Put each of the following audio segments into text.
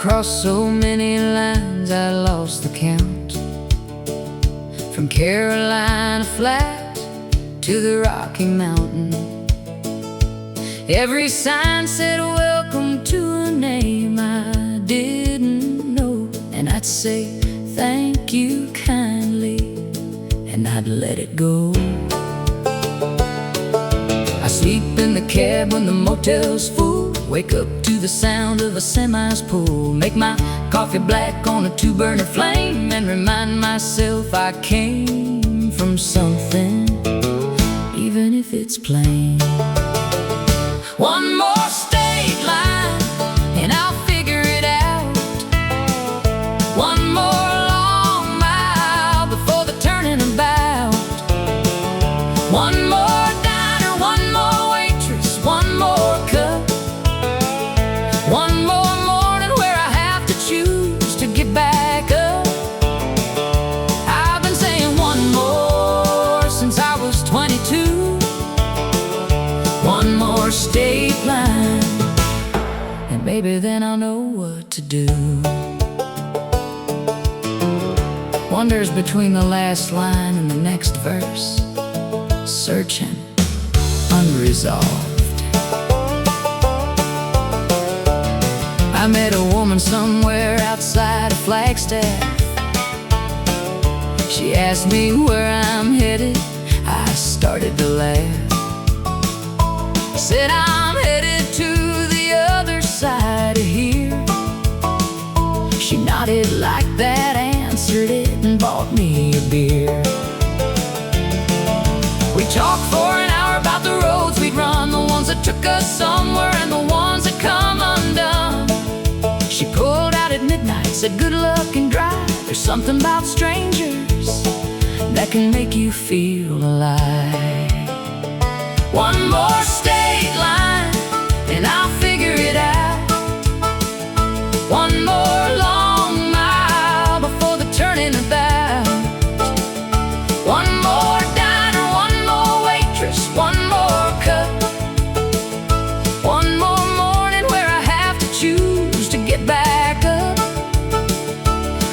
crossed so many lines I lost the count. From Carolina flat to the Rocky Mountain, every sign said welcome to a name I didn't know. And I'd say thank you kindly, and I'd let it go. I sleep in the cab when the motel's full, wake up to the sound of a semi's pull, make my coffee black on a 2-burner flame, and remind myself I came from something, even if it's plain. One more state line and I'll figure it out. One more long mile before the turning about. One more diner, one more waitress, one more cup. One more morning where I have to choose to get back up. I've been saying one more since I was 22. One more state line, and maybe then I'll know what to do. Wanders between the last line and the next verse, searching, unresolved. I met a woman somewhere outside of Flagstaff. She asked me where I'm headed. I started to laugh. Said I'm headed to the other side of here. She nodded like that, answered it, and bought me a beer. We talked for an hour about the roads we'd run, the ones that took us somewhere and the ones that come undone. She pulled out at midnight, said good luck and drive. There's something about strangers that can make you feel alive. One more state line and I'll figure it out. One more long mile before the turning about. One more diner, one more waitress, one more cup. One more morning where I have to choose to get back up.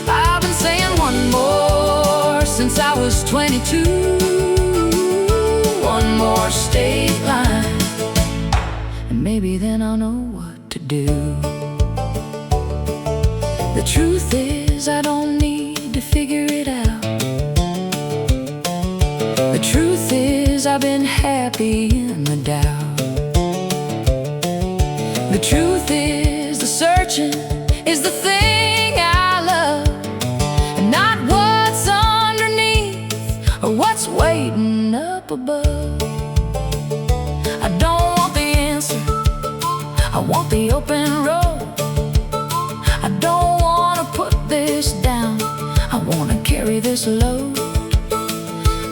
I've been saying one more since I was 22. One more state line, and maybe then I'll know what to do. The truth is I don't need to figure it out. The truth is I've been happy in the doubt. The truth is the searching is the thing I love, and not what's underneath or what's waiting up above. I don't want the answer, I want the open road. I don't want to put this down, I want to carry this load.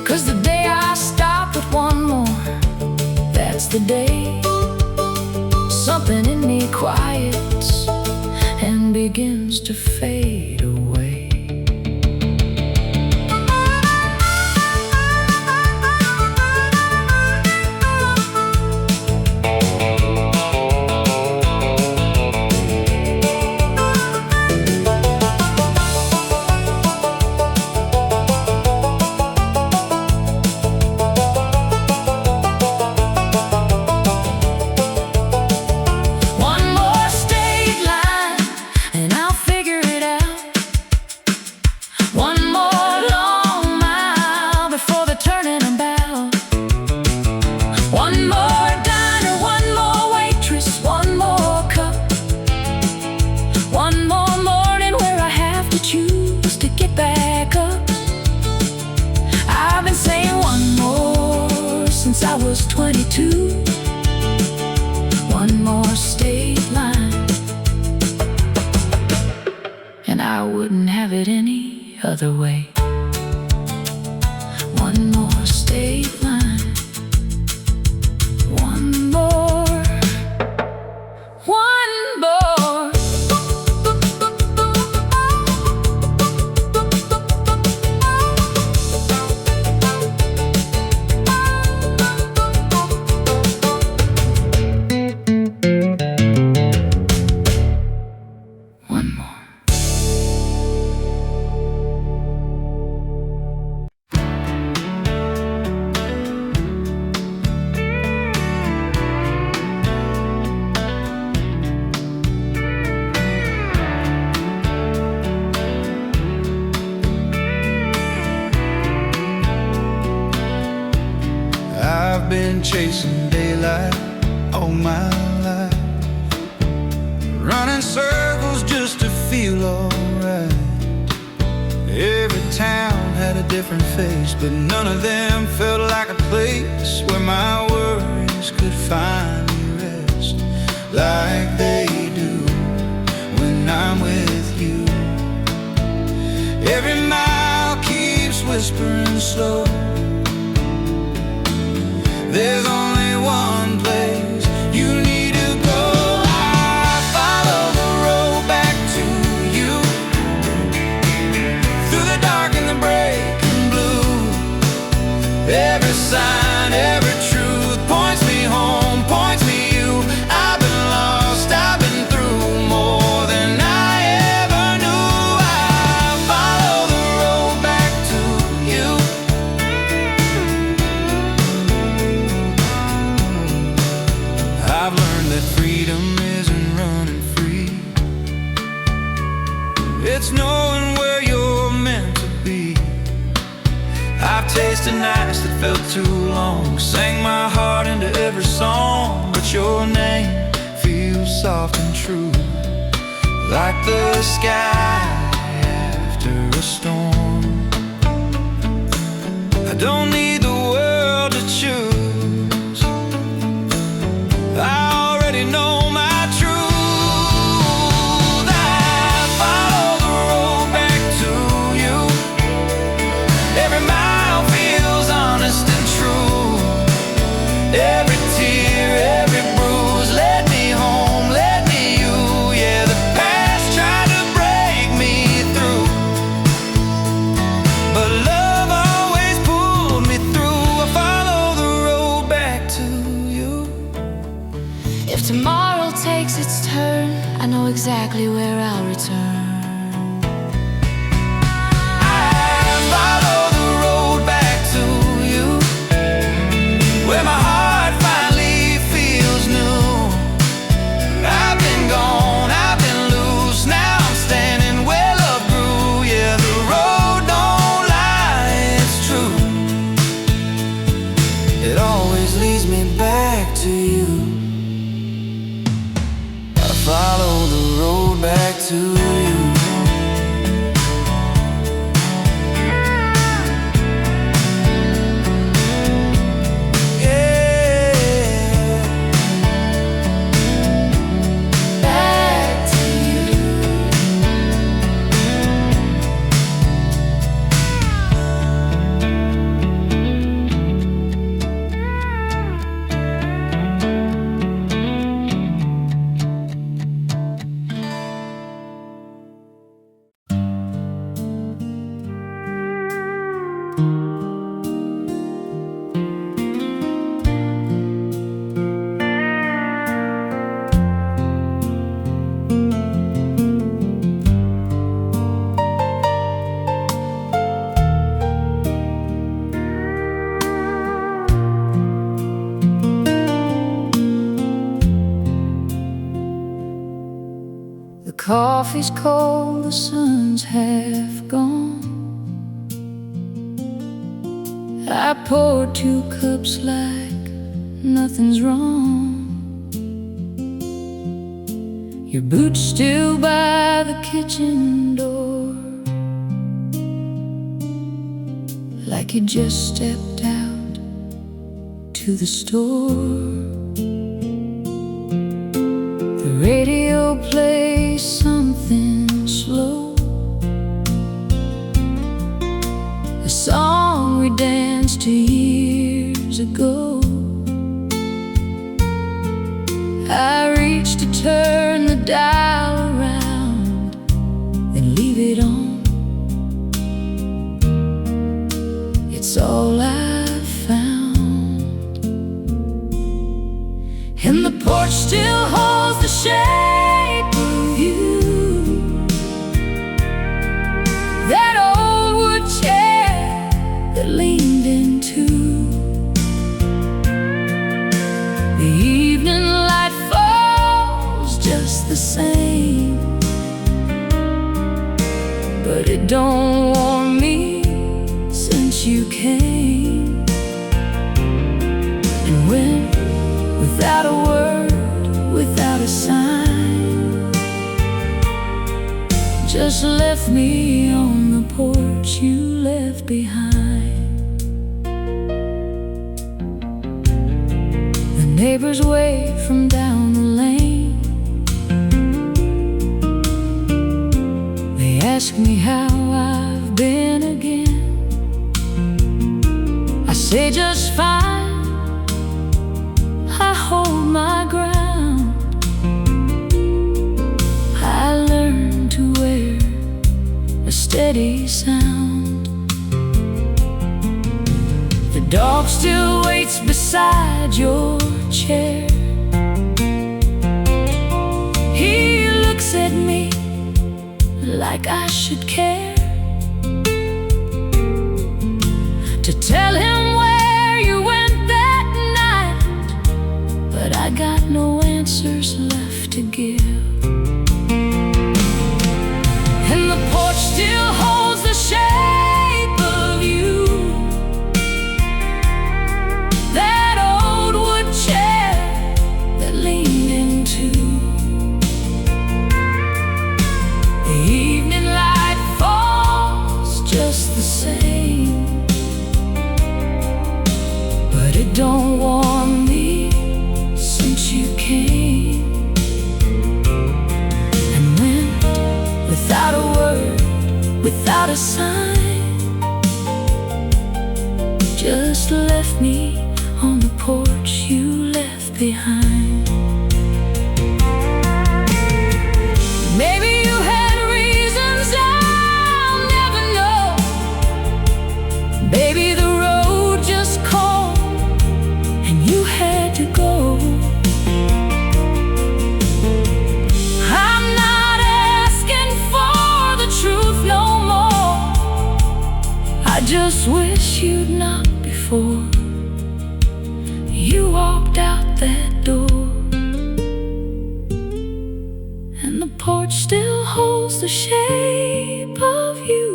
'Cause the day I stop at one more, that's the day something in me quiets and begins to fade away. I was 22. One more state line, and I wouldn't have it any other way. One more state line. One more. One more. One chasing daylight all my life, running circles just to feel alright. Every town had a different face, but none of them felt like a place where my worries could finally rest like they do when I'm with you. Every mile keeps whispering slow. There's only one place you need to go. I follow the road back to you, through the dark and the breaking blue. Every sign, every truth points me home, points me you. I've been lost, I've been through more than I ever knew. I follow the road back to you. I've learned that freedom isn't running free, it's knowing where you're meant to be. I've tasted nights that felt too long, sang my heart into every song, but your name feels soft and true, like the sky after a storm. I don't need the world to choose, I already know my truth. I follow the road back to you. Every mile feels honest and true. Every tear, every bruise led me home, led me you. Yeah, the past tried to break me through, but love always pulled me through. I follow the road back to you. If tomorrow takes its turn, I know exactly where I'll return. I follow the road back to you, where my heart finally feels new. I've been gone, I've been loose, now I'm standing where love grew. Yeah, the road don't lie, it's true. It always leads me back to you. I follow the road back to you. Back to you. The coffee's cold, the sun's half gone. I poured 2 cups like nothing's wrong. Your boots still by the kitchen door, like you just stepped out to the store. The radio plays something slow, a song we danced to years ago. I reach to turn the dial around, then leave it on. It's all I've found, and the porch still holds the shape of you. That old wood chair that leaned into the evening light falls just the same, but it don't warm me since you came. And when just left me on the porch you left behind. The neighbors wave from down the lane. They ask me how I've been again. I say just fine. I hold my ground. I learned to wear a steady sound. The dog still waits beside your chair. He looks at me like I should care to tell him where you went that night, but I got no answers left to give. And the porch still holds the shape of you, that old wood chair that leaned into. The evening light falls just the same, but it don't warm me since you came. And went without a word, without a sign, just left me on the porch you left behind. Maybe you had reasons I'll never know. Maybe the road just called and you had to go. I'm not asking for the truth no more. I just wish you'd knocked before you walked out that door. And the porch still holds the shape of you,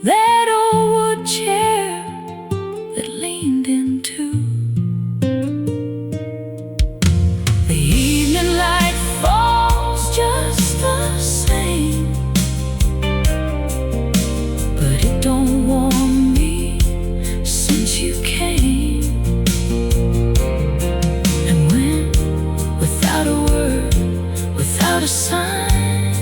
that old wood chair that leaned into. The evening light falls just the same, but it don't warm me since you came. And went without a word, without a sign,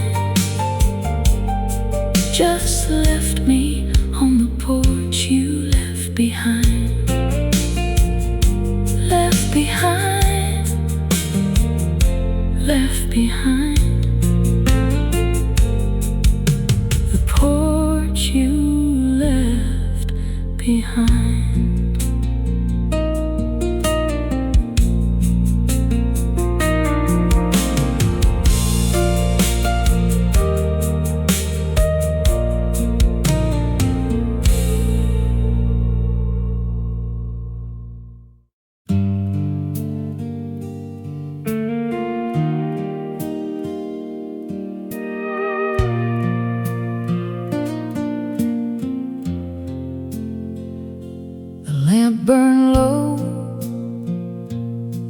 just left me on the porch you left behind. Left behind, left behind. The porch you left behind. The lamp burned low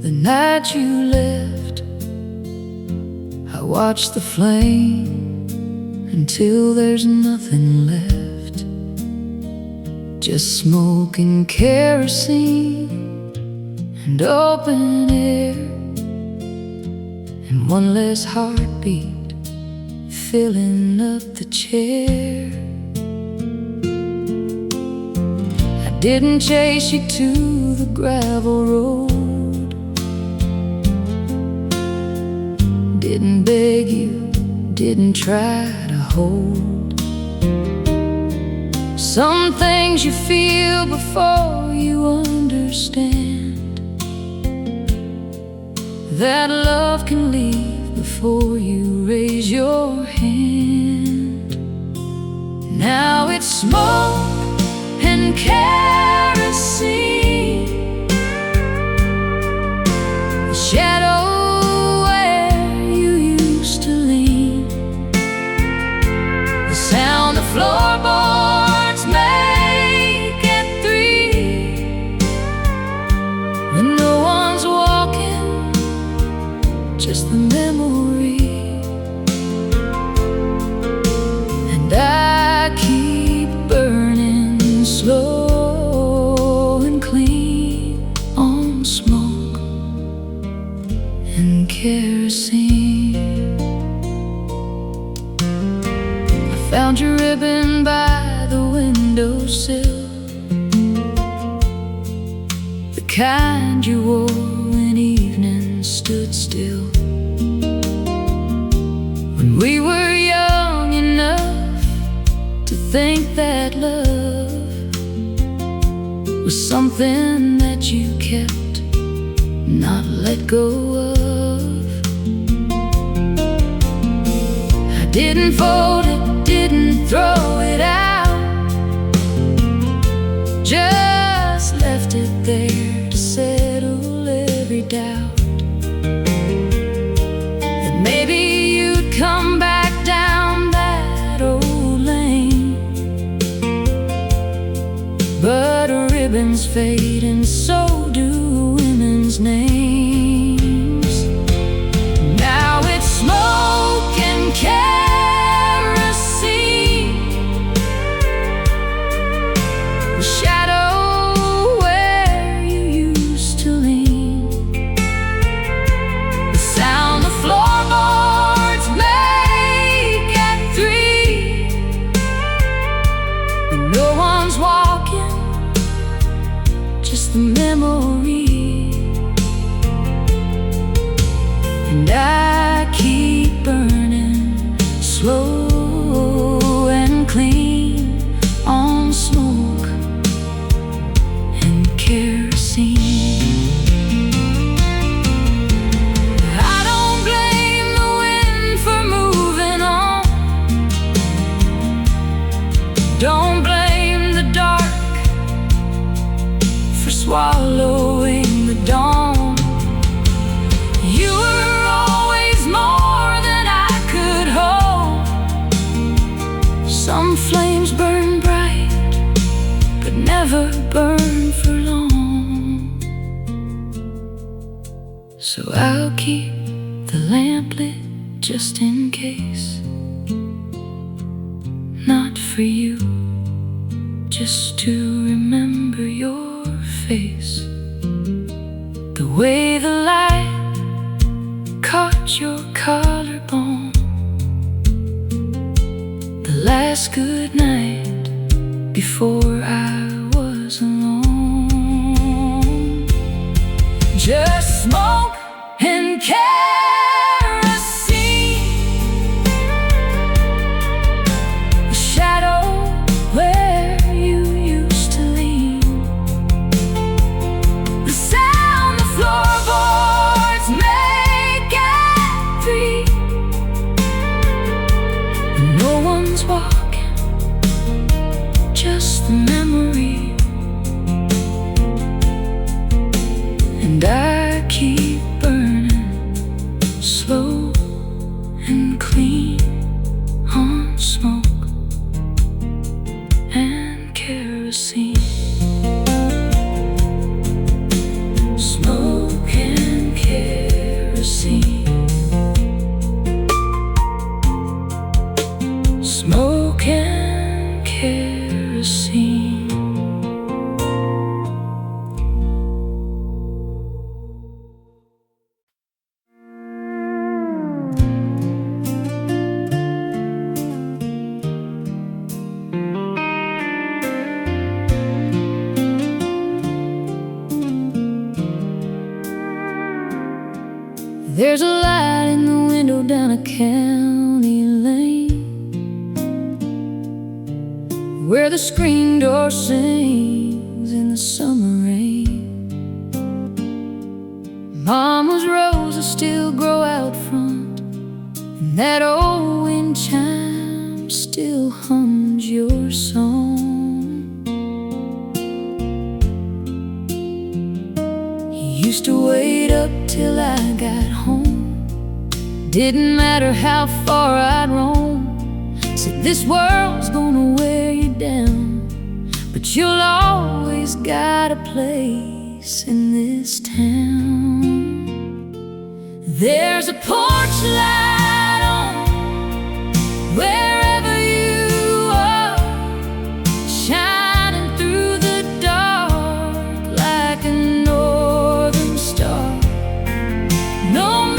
the night you left. I watched the flame until there's nothing left, just smoke and kerosene and open air, and one less heartbeat filling up the chair. I didn't chase you to the gravel road, didn't beg you, didn't try to hold. Some things you feel before you understand, that love can leave before you raise your hand. Now it's smoke and kerosene, the shadow where you used to lean, the sound of floorboards make at 3, when no one's walking, just the memory and kerosene. I found your ribbon by the windowsill, the kind you wore when evening stood still. When we were young enough to think that love was something that you kept, not let go of. I didn't fold it, didn't throw it out, just left it there to settle every doubt. That maybe you'd come back down that old lane, but ribbons fade and so do women's names. Now it's smoke and kerosene, the shadow where you used to lean, the sound the floorboards make at 3, when no one's walking, just the memory. And I keep burning slow and clean on smoke and kerosene. I don't blame the wind for moving on, don't blame the dark for swallowing the dawn. You were always more than I could hold. Some flames burn bright, but never burn for long. So I'll keep the lamp lit just in case, not for you, just to remember your face. The way the light caught your collarbone, the last good night before I was alone. Just smoke and kerosene, a shadow where you used to lean, the sound the floorboards make at 3, no one's walking, just the memory. And I keep burning slow and clean on smoke and kerosene. Smoke and kerosene, smoke and kerosene. There's a light in the window down a county lane, where the screen door sings in the summer rain. Mama's roses still grow out front, and that old wind chime still hums your song. He used to wait up till I got home, didn't matter how far I'd roam. Said this world's gonna wear you down, but you'll always got a place in this town. There's a porch light on wherever you are, shining through the dark like a northern star. No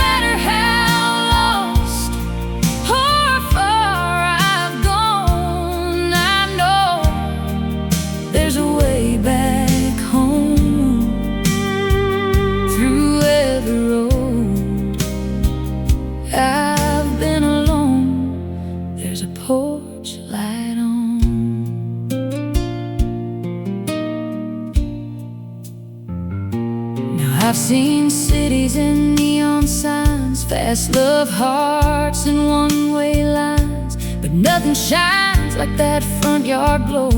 cities and neon signs, fast love hearts and one-way lines. But nothing shines like that front yard glow,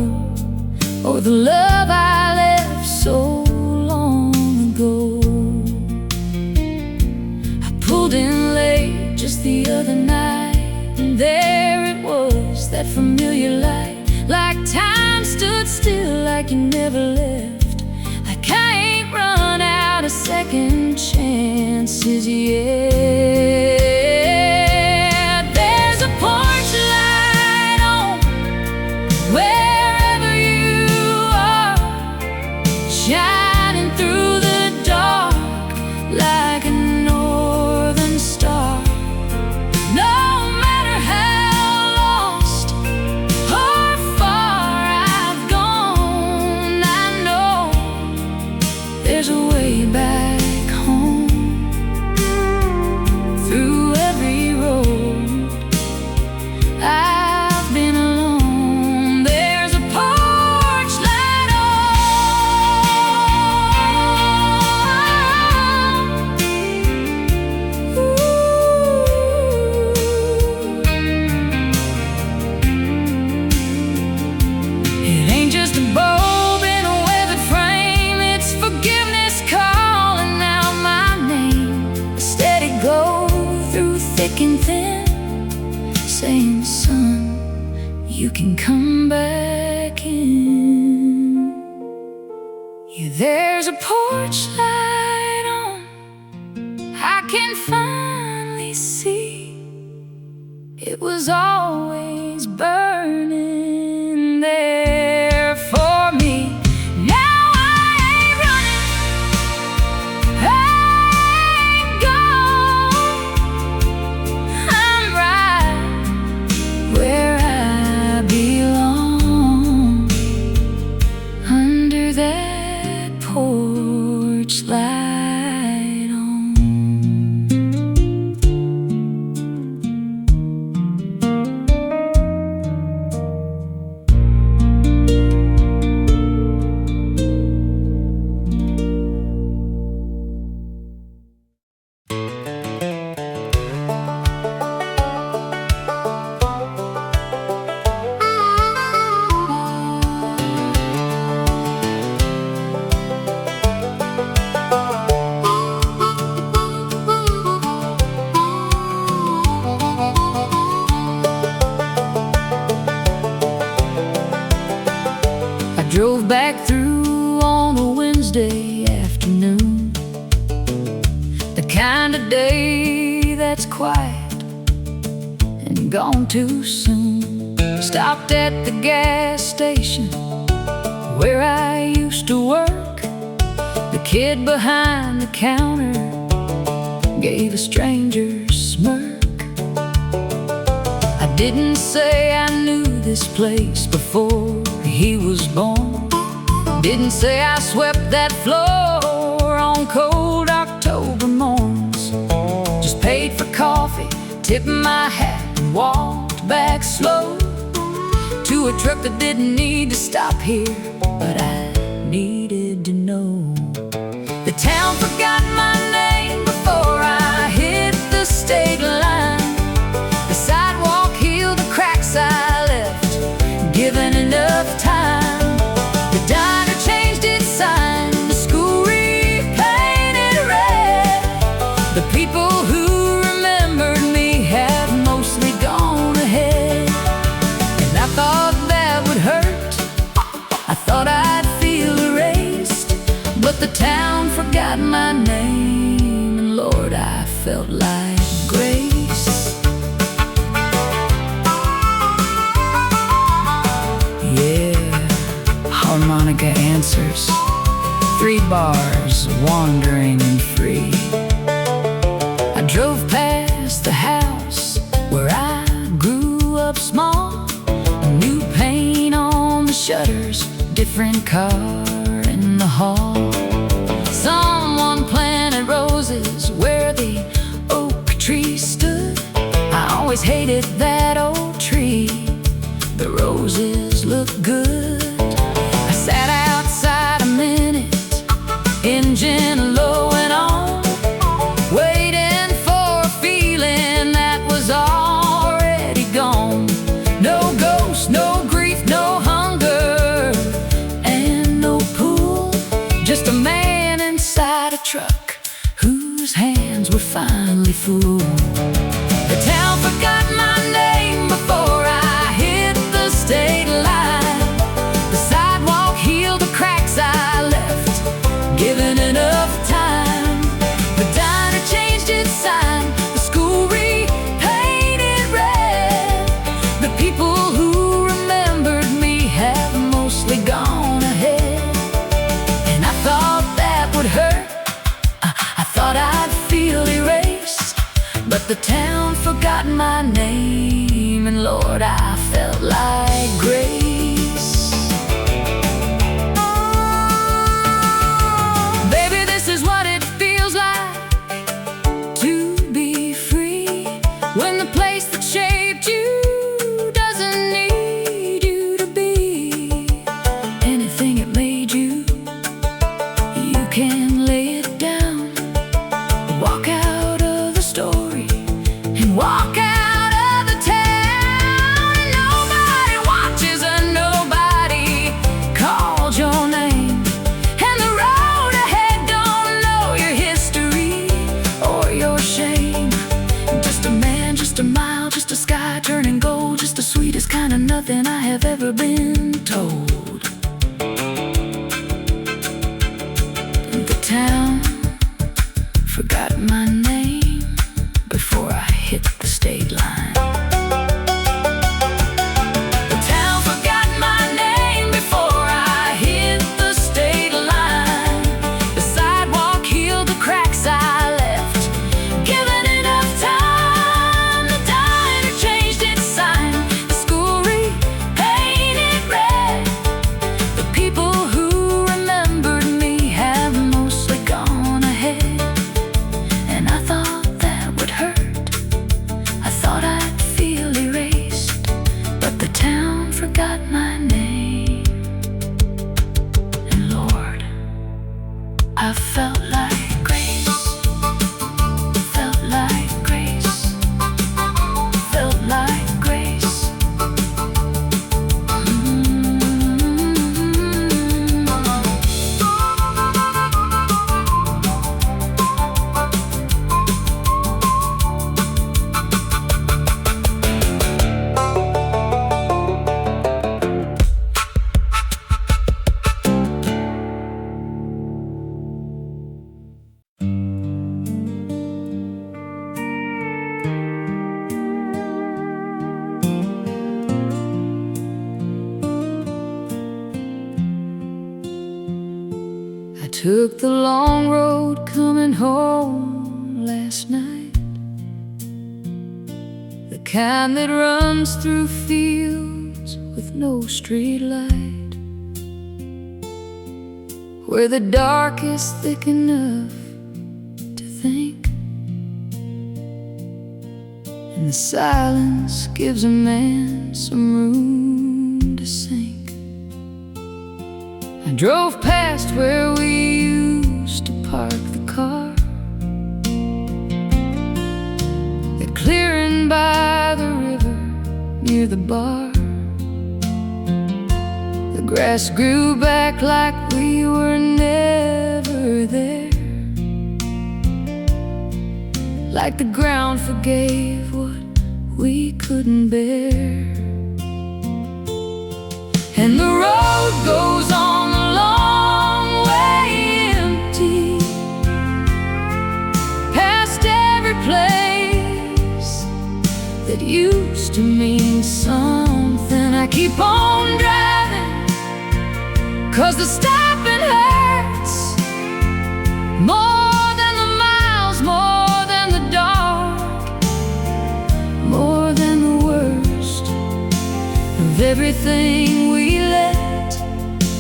or the love I left so long ago. I pulled in late just the other night, and there it was, that familiar light. Like time stood still, like you never left. Like I ain't run out of second chances yet. There's a porch light on wherever you are, shining through the dark like a northern star. No matter how lost or far I've gone, I know there's a way back home. Through every road I've been alone, there's a porch light on. It ain't just a bulb in a weathered frame, it's forgiveness calling out my name. A steady glow through thick and thin, saying, son, you can come back in. Yeah, there's a porch light on, I can finally see. It was always burning there for me. Now I ain't running, I ain't gone. I'm right where I belong, under that porch light on. I drove back through on a Wednesday afternoon, the kind of day that's quiet and gone too soon. Stopped at the gas station where I used to work. The kid behind the counter gave a stranger smirk. I didn't say I knew this place before he was born. Didn't say I swept that floor on cold October morns. Just paid for coffee, tipped my hat, and walked back slow to a truck that didn't need to stop here, but I needed to know. The town forgot my name before I hit the state line. The sidewalk healed the cracks I left, given enough time. The diner changed its sign, the school repainted red. The people who remembered me have mostly gone ahead. And I thought that would hurt, I thought I'd feel erased. But the town forgot my name, and Lord, I felt like grace. Yeah, harmonica answers, 3 bars, wandering and free. I drove past the house where I grew up small. New paint on the shutters, different car in the hall. Someone planted roses where the oak tree stood. I always hated that old tree, the roses look good. I sat outside a minute, engine low and on. whose hands were finally full. The town forgot my name before I hit the state line. The sidewalk healed the cracks I left, given enough time. The diner changed its sign, the school repainted red. The people who remembered me have mostly gone ahead. And I thought that would hurt, I thought I'd feel erased. But the town forgot my name, and Lord, I felt like grace. Baby, this is what it feels like to be free, when the place that shaped you doesn't need you to be anything it made you. You can lay it down, walk out of the story, and walk out of the town. And nobody watches and nobody calls your name, and the road ahead don't know your history or your shame. Just a man, just a mile, just a sky turning gold, just the sweetest kind of nothing I have ever been told. The town forgot my name before I hit the state line. The town forgot my name before I hit the state line. The sidewalk healed the cracks I left, given enough time. The diner changed its sign, the school repainted red. The people who remembered me have mostly gone ahead. And I thought that would hurt, I thought I'd feel erased. But the town forgot my name, and Lord, I felt like grace. Felt like grace. Felt like grace. I took the long road coming home last night, the kind that runs through fields with no street light, where the dark is thick enough to think, and the silence gives a man some room to sink. I drove past where we used to park the car, that clearing by the river near the bar. The grass grew back like we were never there, like the ground forgave what we couldn't bear. And the road goes on a long way empty, past every place that used to mean something. I keep on driving, 'cause the stopping hurts more than the miles, more than the dark, more than the worst of everything we let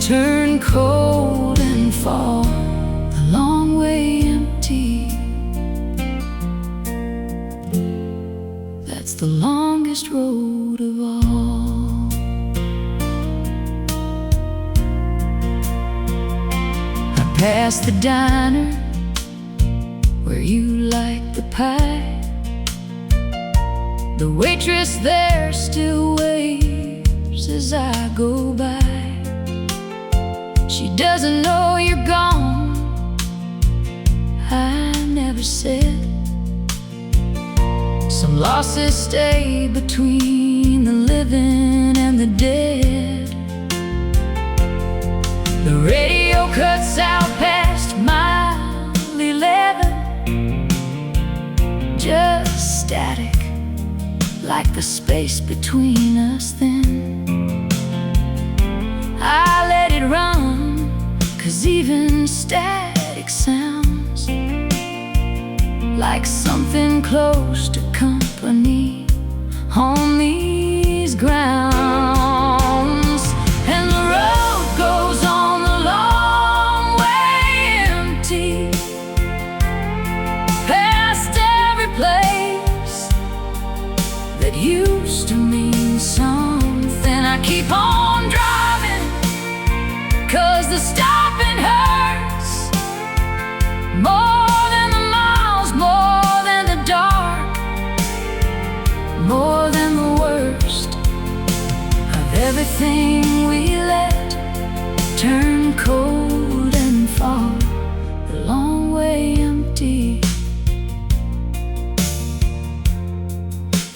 turn cold and fall the long way empty. That's the longest road of all. I passed the diner where you like the pie. The waitress there still waves as I go by. She doesn't know you're gone, I never said. Some losses stay between the living and the dead. The radio cuts out past mile 11, just static, like the space between us then. I let it run, 'cause even static sounds like something close to company on these grounds. And the road goes on the long way empty, past every place that used to mean something. I keep on driving, 'cause the stopping hurts more than the miles, more than the dark, more than the worst of everything we let turn cold and fall the long way empty.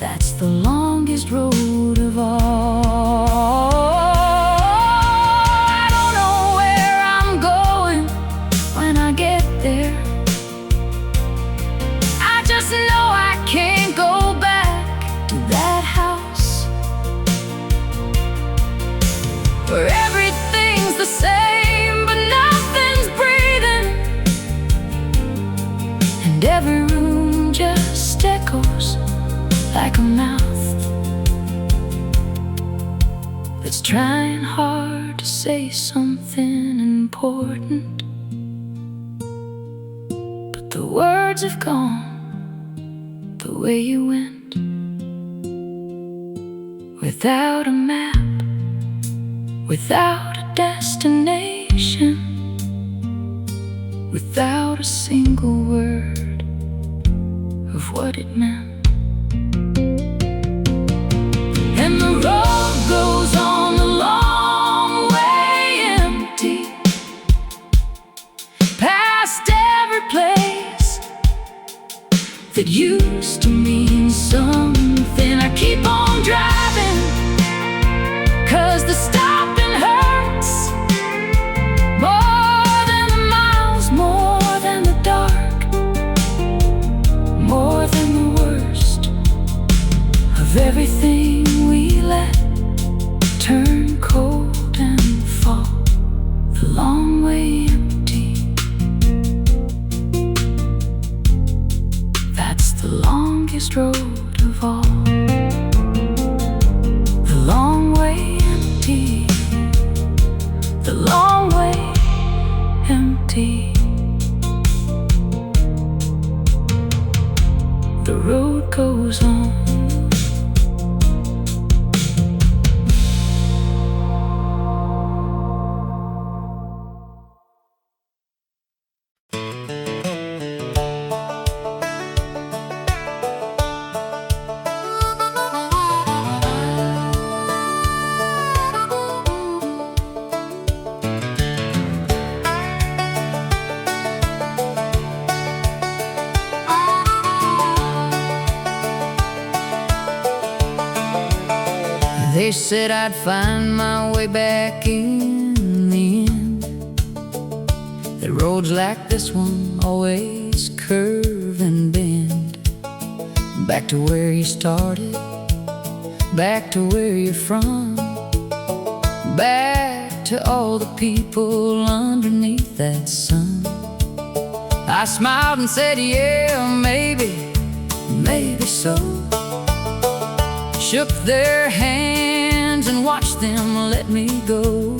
That's the longest road of all. I don't know where I'm going when I get there. I just know I can't go back to that house where everything's the same but nothing's breathing, and every room just echoes like a mouth that's trying hard to say something important, but the words have gone the way you went, without a map, without a destination, without a single word of what it meant. And the road goes on the long way empty, past every place that used to mean something. I keep on driving, 'cause the stopping hurts more than the miles, more than the dark, more than the worst of everything we let turn cold and fall the long way empty. That's the longest road of all. The long way empty, the long way empty. The road goes on. They said I'd find my way back in the end, that roads like this one always curve and bend. Back to where you started, back to where you're from, back to all the people underneath that sun. I smiled and said, yeah, maybe, maybe so. Shook their hands and watched them let me go.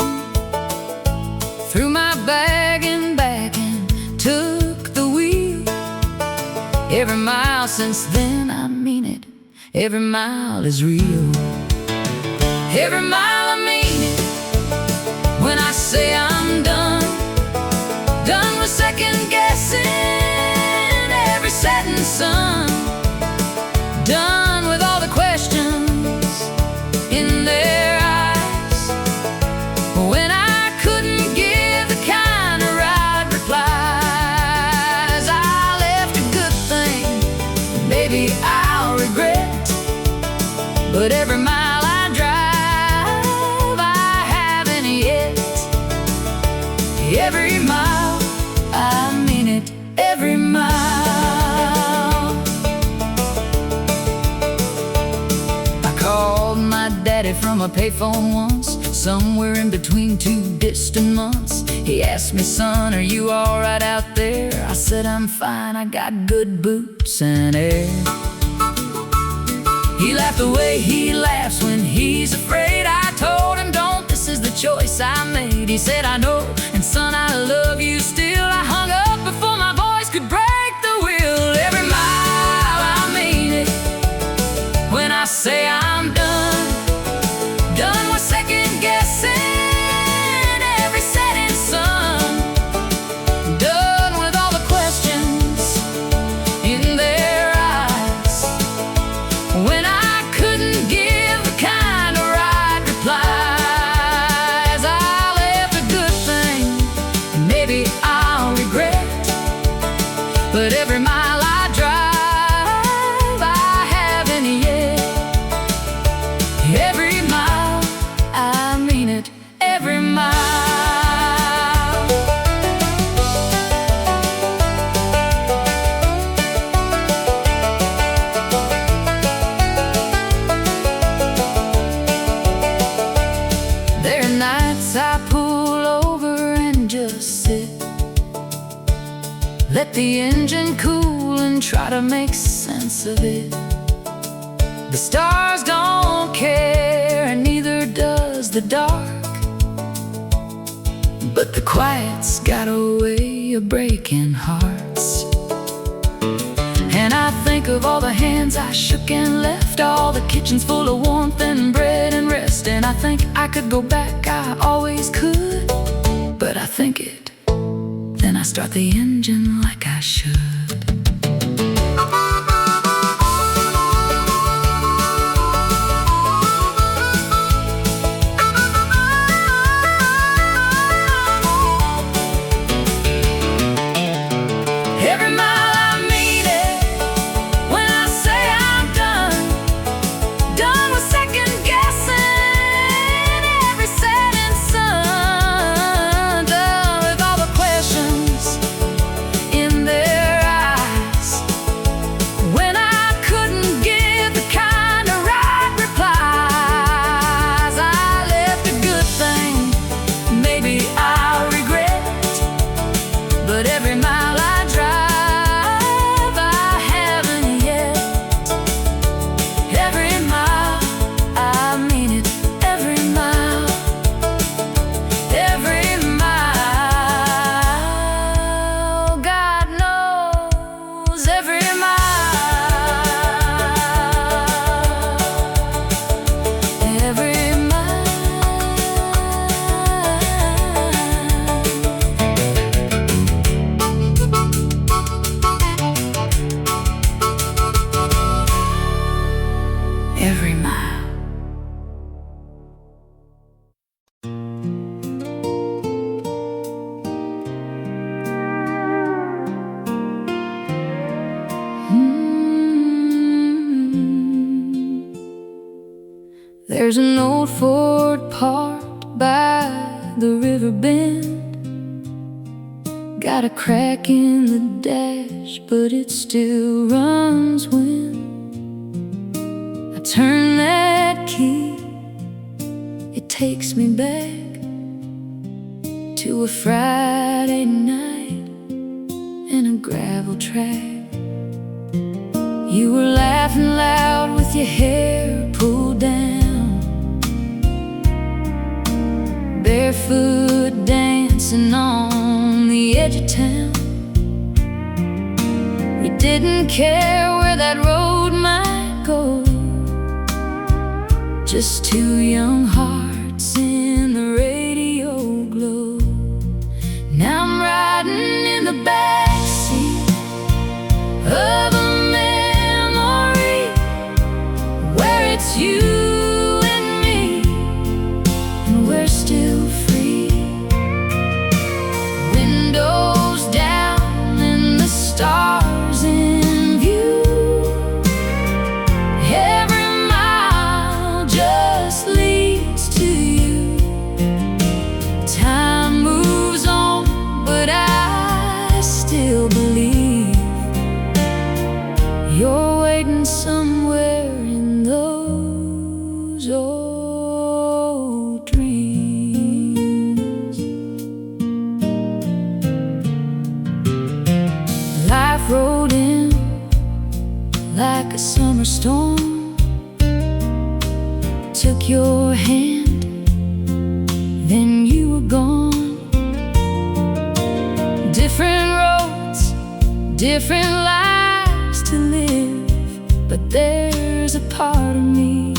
Threw my bag and back and took the wheel. Every mile since then, I mean it, every mile is real. Every mile I mean it, when I say I'm done. Done with second guessing every setting sun. Done with all the questions in their eyes, when I couldn't give the kind of right replies. I maybe I'll regret. But every mile I drive, I haven't yet. Every mile, I mean it, every mile. I called my daddy from a payphone once, somewhere in between two distant months. He asked me, son, are you alright out there? I said, I'm fine, I got good boots and air. He laughed the way he laughs when he's afraid. I told him, don't, this is the choice I made. He said, I know, and son, I love you still. I hung up before my voice could break the wheel. Every mile, I mean it, when I say I'm done. Done with second guessing every setting sun. Done with all the questions in their eyes, when I couldn't give the kind of right replies. I left a good thing, maybe I'll regret. But every mile I drive, I haven't yet. Every mile, I mean it, every mile. There are nights I pull over and just sit, let the engine cool and try to make sense of it. The stars don't care, and neither does the dark, but the quiet's got a way of breaking hearts. And I think of all the hands I shook and left, all the kitchens full of warmth and bread and rest. And I think I could go back, I always could, but I think it, then I start the engine like I should. Every mile, I mean it, when I say I'm done. Done with second guessing every setting sun. Done with all the questions in their eyes, when I couldn't give the kind of right replies. I left a good thing, maybe I'll regret. But every mile I drive, I haven't yet. Every mile, I mean it, every mile. Every mile, God knows, every mile. Every mile. Every mile. There's an old Ford parked by the river bend. Got a crack in the dash, but it still runs when I turn that key. It takes me back to a Friday night in a gravel track. You were laughing loud with your hair pulled down, barefoot dancing on the edge of town. We didn't care where that road might go, just two young hearts in the radio glow. Now I'm riding in the backseat of a memory where it's you and me, and we're still free. Windows down and the stars in view. You're waiting somewhere in those old dreams. Life rolled in like a summer storm, took your hand, then you were gone. Different roads, different lives to live, but there's a part of me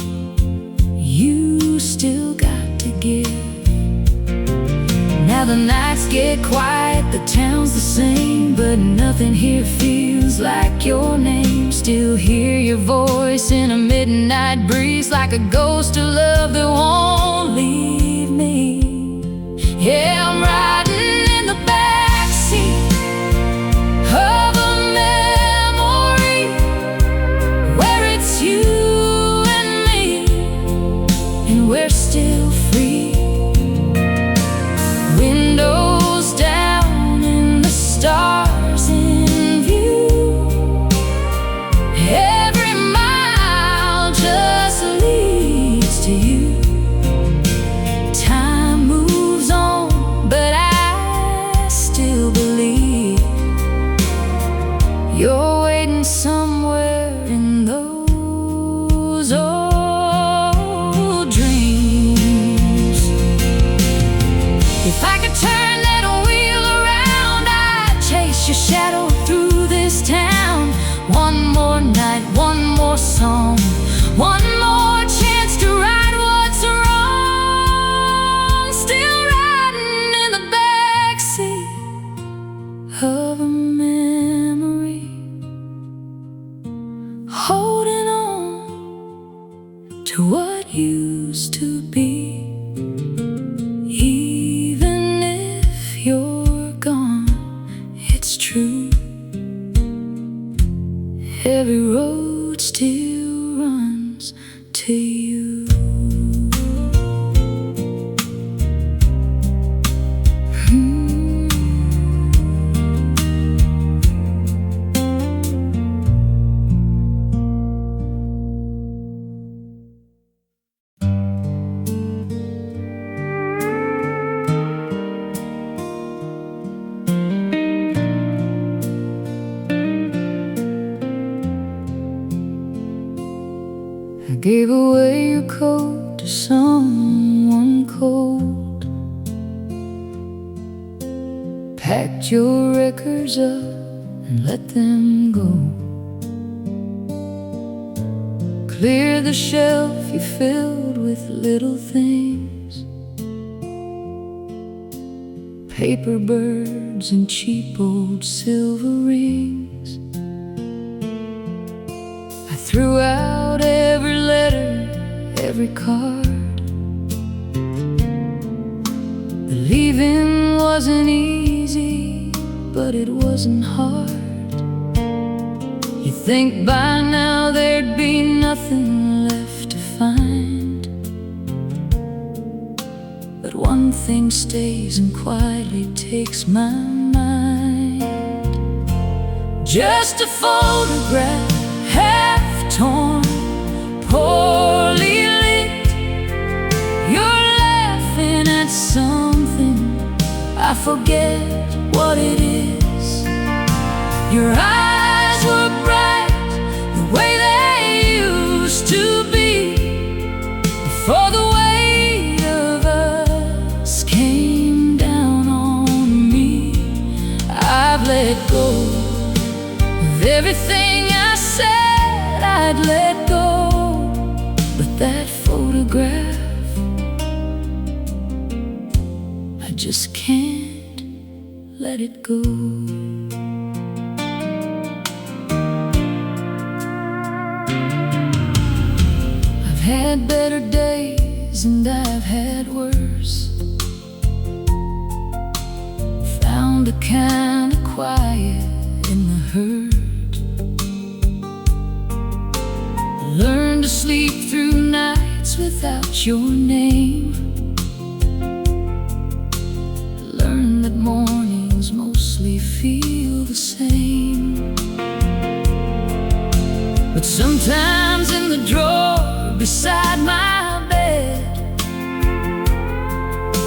you still got to give. Now the nights get quiet, the town's the same, but nothing here feels like your name. Still hear your voice in a midnight breeze, like a ghost of love that won't leave me. Yeah, I'm riding in the backseat of a memory where it's you and me, and we're still free. Windows down and the stars in view. Every mile just leads to you. Time moves on, but I still believe you're waiting somewhere in those old dreams. If I could turn that wheel around, I'd chase your shadow through this town. One more night, one more song, one more chance to right what's wrong. Still riding in the backseat of a memory, holding on to what used to be. Even if you're gone, it's true. Every road still runs to you. I gave away your coat to someone cold, packed your records up and let them go. Cleared the shelf you filled with little things, paper birds and cheap old silver rings. I threw out every letter, every card. The leaving wasn't easy, but it wasn't hard. You'd think by now there'd be nothing left to find, but one thing stays and quietly takes my mind. Just a photograph, half torn, poorly lit. You're laughing at something, I forget what it is. Your eyes were bright, the way they used to be, before the weight of us came down on me. I've let go of everything I said I'd let go, but that photograph, I just can't let it go. I've had better days and I've had worse, found a kind of quiet in the hurt. Learn to sleep through nights without your name. Learn that mornings mostly feel the same. But sometimes in the drawer beside my bed,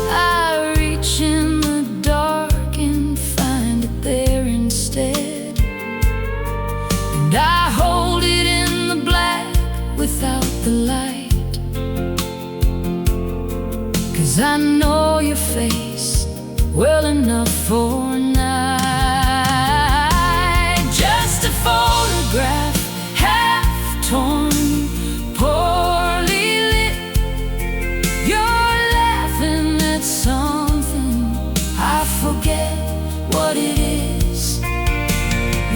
I reach in the dark and find it there instead. And I hold it in the black without the light, 'cause I know your face well enough for a night. Just a photograph, half torn, poorly lit. You're laughing at something, I forget what it is.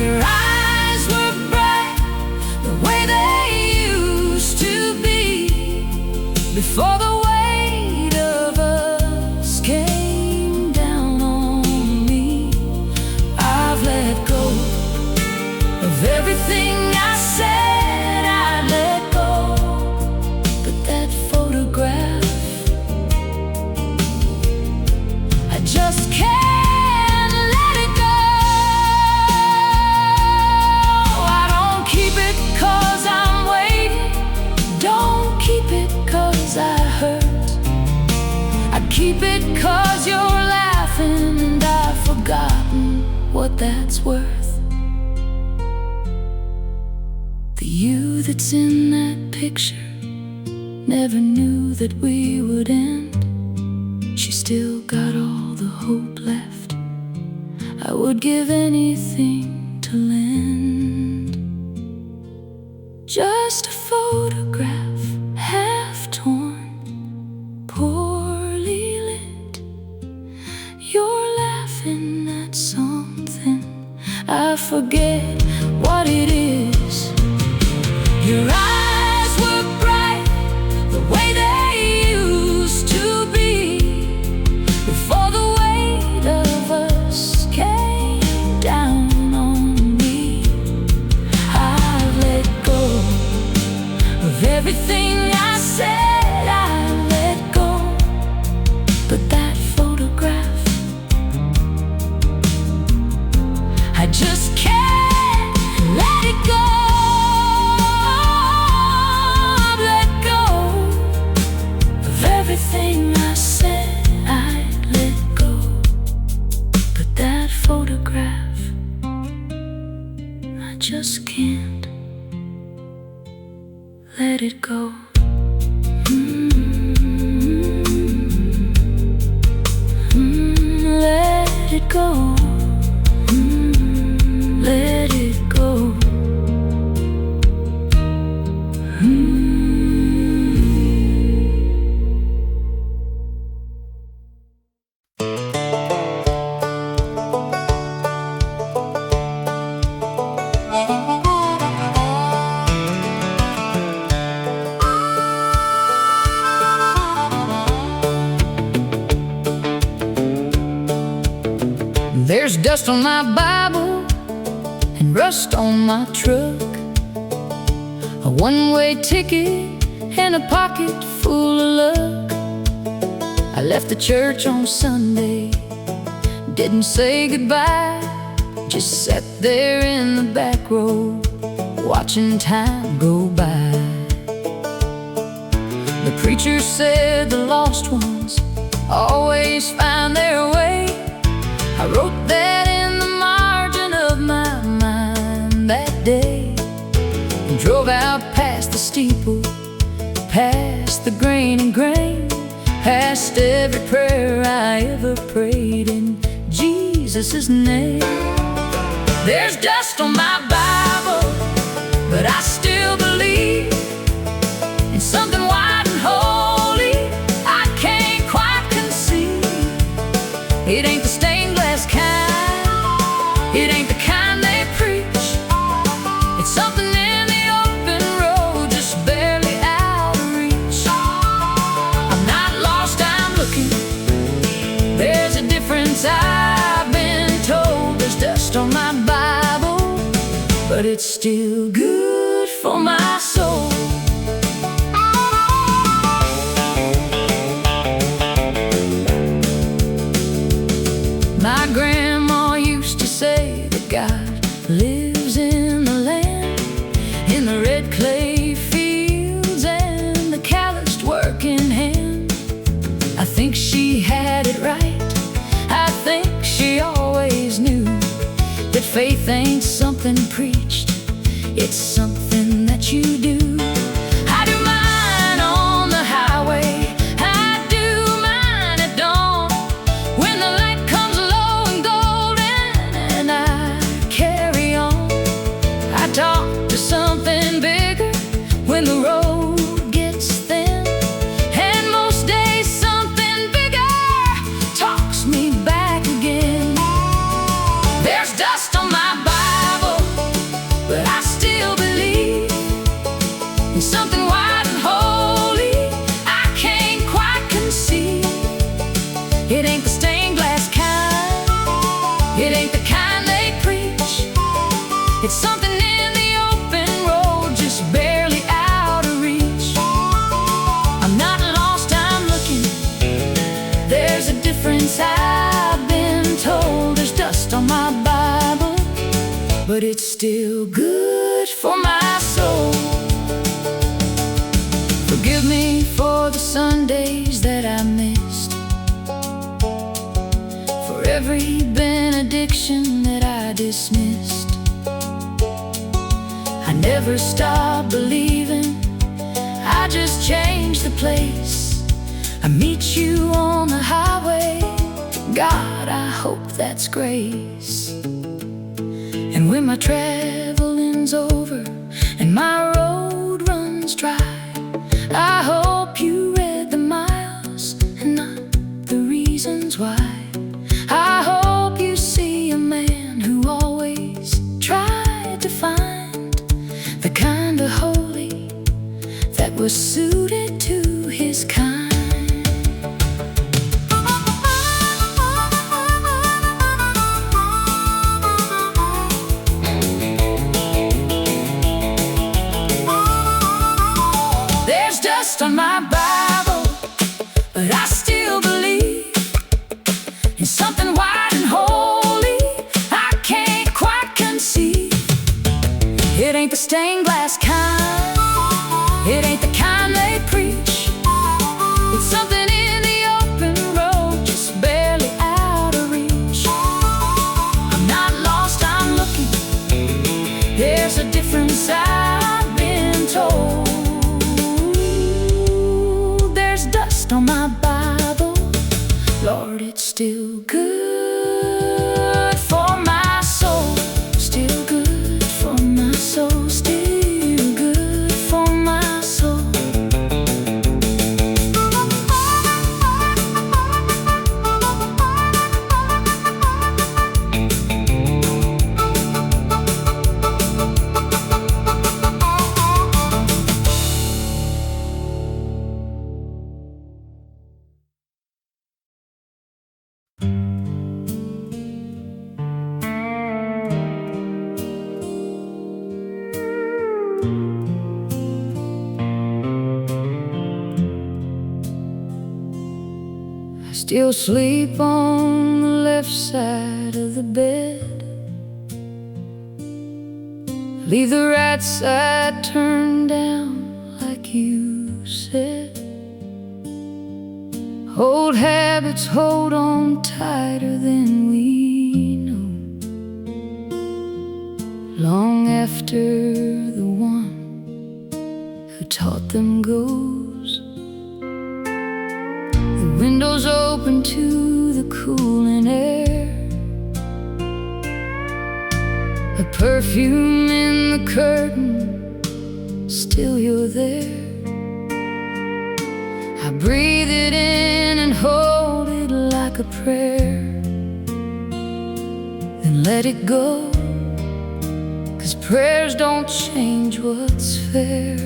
Your eyes were bright the way they used to be, before the weight of us came down on me. I've let go of everything I said I'd let go, but that photograph, I just can't let it go. I don't keep it 'cause I'm waiting, don't keep it 'cause I hurt. I keep it 'cause you're laughing and I've forgotten what that's worth. The you that's in that picture never knew that we would end. She still got all the hope left I would give anything to lend. Just a photograph, half torn, poorly lit. You're laughing at something, I forget what it is. Your eyes were bright the way they used to be, before the weight of us came down on me. I've let go of everything I said I let go, but that photograph, I just can't let it go. I've let go of everything I said I'd let go, but that photograph, I just can't let it go. Let it go. Let it go. There's dust on my Bible and rust on my truck, a one-way ticket and a pocket full of luck. I left the church on Sunday, didn't say goodbye, just sat there in the back row, watching time go by. The preacher said the lost ones always find their way. I wrote that in the margin of my mind that day, and drove out past the steeple, past the grain and grain, past every prayer I ever prayed in Jesus' name. There's dust on my Bible, but I still believe in something white and holy I can't quite conceive. It ain't the stained glass kind, it ain't the kind they preach. It's something in the open road, just barely out of reach. I'm not lost, I'm looking. There's a difference I've been told. There's dust on my Bible, but it's still good for my soul. My grandma used to say that God lives in the land, in the red clay fields and the calloused work in hand. I think she had it right. I think she always knew that faith ain't something preached, it's something that you do. I do mine on the highway, I do mine at dawn, when the light comes low and golden and I carry on. I talk to something bigger when the road gets thin, and most days something bigger talks me back again. There's dust on my Bible, but I still believe in something wide and holy I can't quite conceive. It ain't the stained glass kind, it ain't the kind they preach. It's something in the open road, just barely out of reach. I'm not lost, I'm looking. There's a difference, I've been told. There's dust on my Bible, but it's still good for my soul. Forgive me for the Sundays that I missed, for every benediction that I dismissed. I never stopped believing, I just changed the place. I meet you on the highway, God, I hope that's grace. And when my traveling's over and my road runs dry, I hope you read the miles and not the reasons why. I hope you see a man who always tried to find the kind of holy that was suited to his kind. There's dust on my Bible, but I still believe in something wide and holy I can't quite conceive. It ain't the stained glass kind, it ain't the kind they preach. It's something in the open road, just barely out of reach. I'm not lost, I'm looking. There's a difference, I've been told. There's dust on my Bible, Lord, it's still good for my soul. Still good for my soul, still good for my soul. Still sleep on the left side of the bed, leave the right side turned down like you said. Old habits hold on tighter than we know, long after the one who taught them goes. The windows open to the cooling air, a perfume in the curtain, still you're there. I breathe it in and hold it like a prayer, then let it go, 'cause prayers don't change what's fair.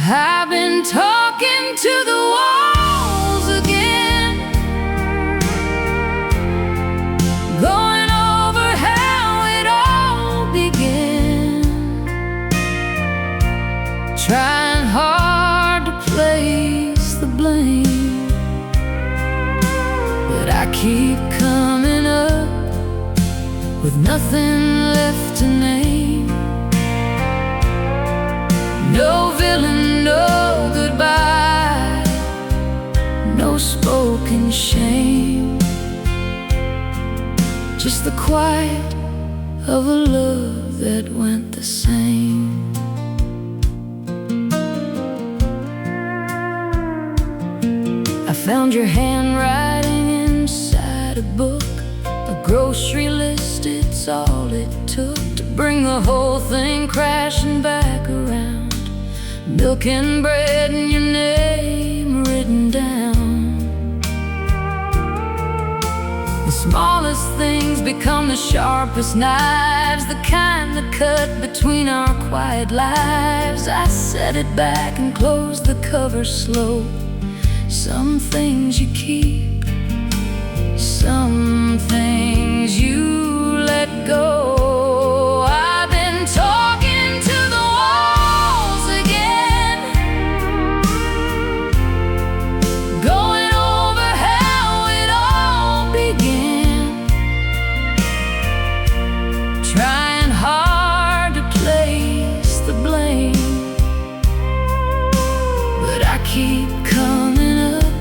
I've been talking to the walls again, going over how it all began, trying hard to place the blame, but I keep coming up with nothing left to spoken shame, just the quiet of a love that went the same. I found your handwriting inside a book, a grocery list, it's all it took to bring the whole thing crashing back around. Milk and bread and your name written down. The smallest things become the sharpest knives, the kind that cut between our quiet lives. I set it back and closed the cover slow. Some things you keep, some things you let go. I've been talking to the walls again, going over how it all began, trying hard to place the blame, but I keep coming up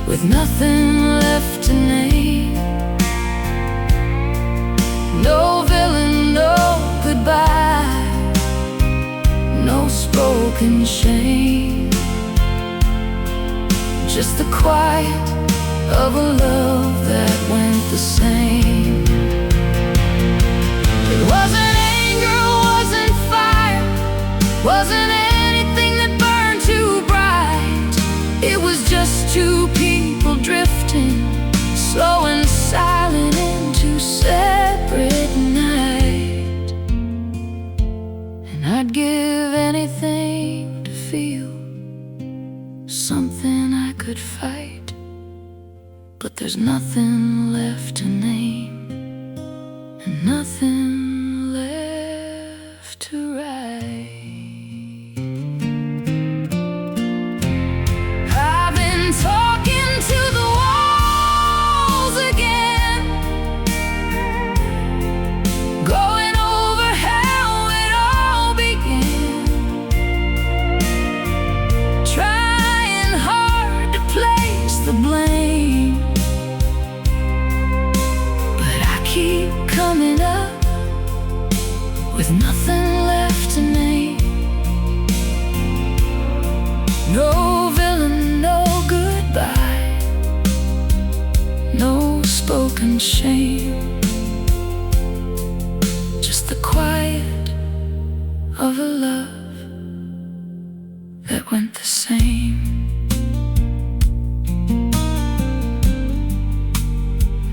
with nothing left to name. No villain, no goodbye, no spoken shame, just the quiet of a love that went the same. It wasn't anger, wasn't fire, wasn't anything that burned too bright. It was just two people drifting, slow and silent into separate night. And I'd give anything to feel something I could fight, but there's nothing left to name and nothing left to write. Talking to the walls again, going over how it all began, trying hard to place the blame, but I keep coming up with nothing left to name. No villain, no goodbye, no spoken shame, just the quiet of a love that went the same.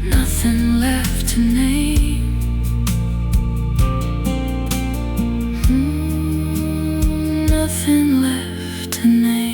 Nothing left to name, nothing left to name.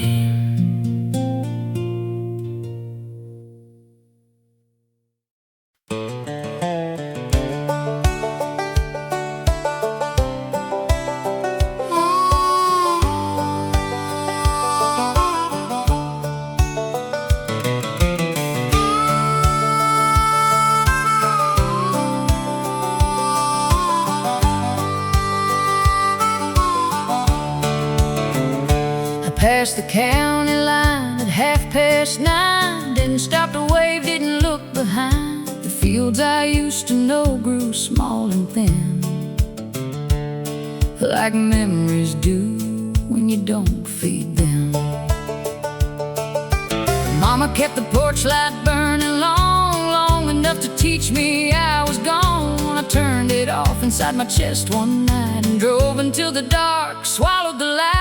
Past the county line at 9:30, didn't stop to wave, didn't look behind. The fields I used to know grew small and thin, like memories do when you don't feed them. Mama kept the porch light burning long, long enough to teach me I was gone. I turned it off inside my chest one night and drove until the dark swallowed the light.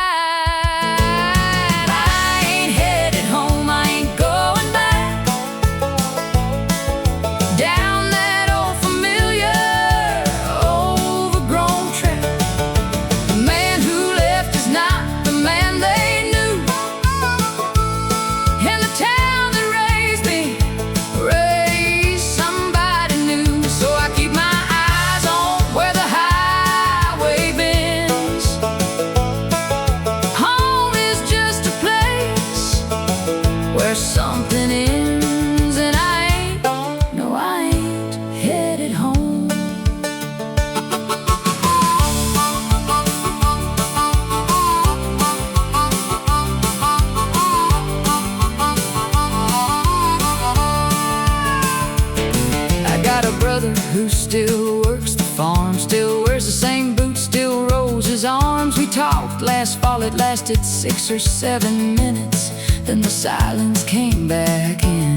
farm, still wears the same boots, still rolls his arms. We talked last fall, it lasted 6 or 7 minutes, then the silence came back in.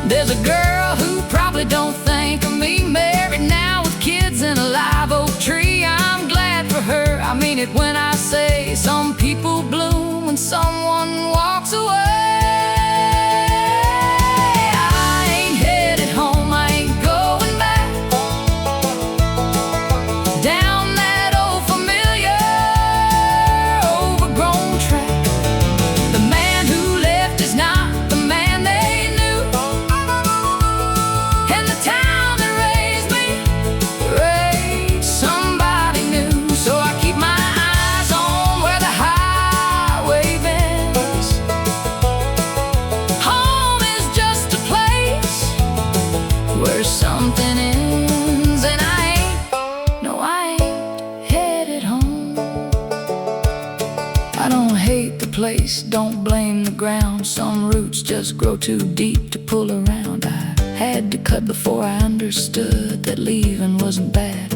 There's a girl who probably don't think of me, married now with kids and a live oak tree. I'm glad for her, I mean it when I say some people bloom when someone walks away. Where something ends, and I ain't headed home. I don't hate the place, don't blame the ground. Some roots just grow too deep to pull around. I had to cut before I understood that leaving wasn't bad,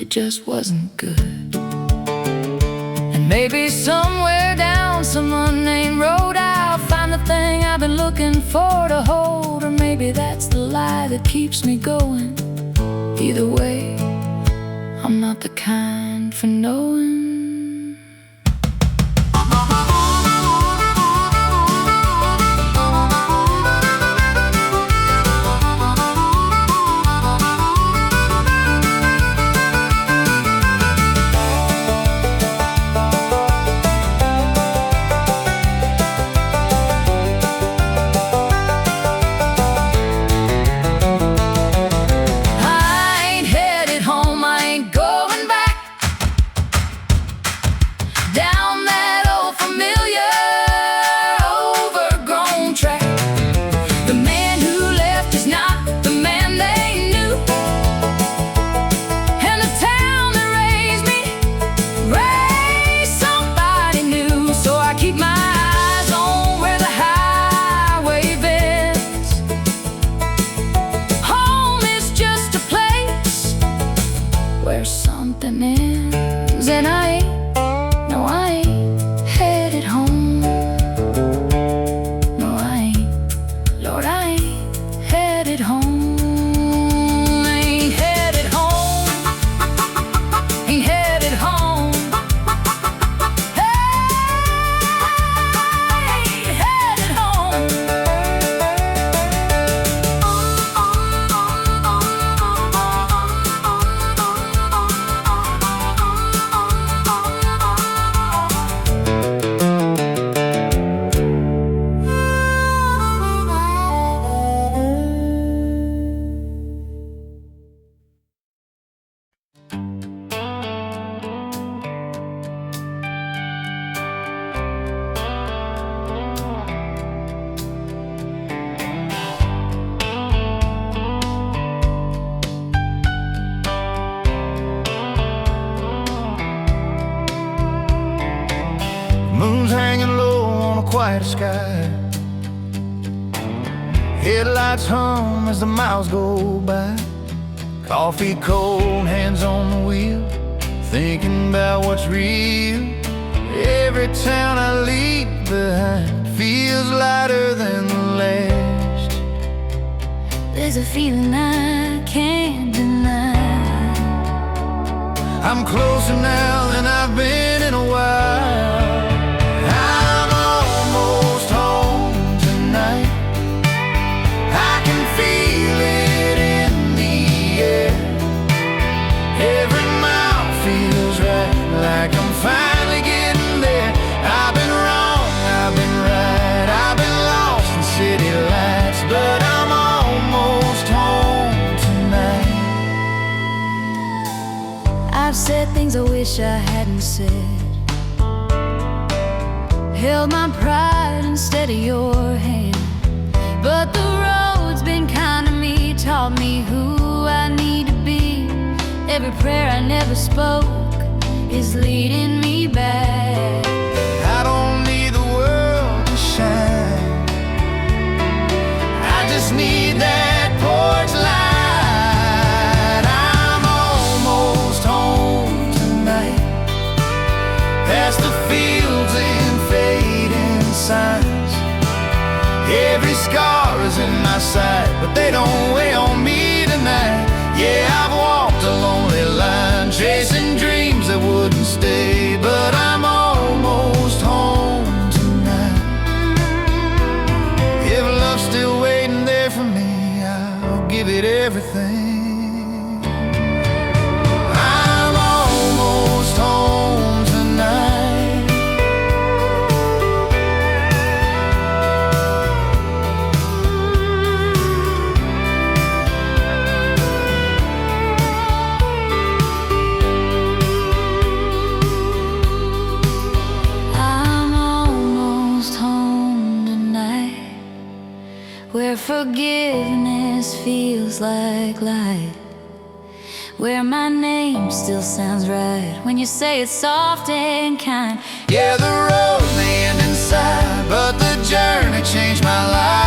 it just wasn't good. And maybe somewhere down some unnamed road I'll find the thing I've been looking for to hold. Or maybe that's the lie that keeps me going. Either way, I'm not the kind for knowing. Where something ends, and I ain't headed home. No, I ain't, Lord, I ain't headed home. Ain't headed home, ain't headed home. Hey, ain't headed home. Moon's hanging low on a quiet sky. Headlights hum as the miles go by. Coffee cold, hands on the wheel, thinking about what's real. Every town I leave behind feels lighter than the last. There's a feeling I can't deny. I'm closer now than I've been in a while. I'm almost home tonight. I can feel it in the air. Every mile feels right, like I'm finally getting there. I've been wrong, I've been right, I've been lost in city lights, but I'm almost home tonight. I've said things I wish I hadn't said, held my pride instead of your hand. But the road's been kind to me, taught me who I need to be. Every prayer I never spoke is leading me back. I don't need the world to shine, I just need that porch light. I'm where my name still sounds right when you say it's soft and kind. Yeah, the road may end inside, but the journey changed my life.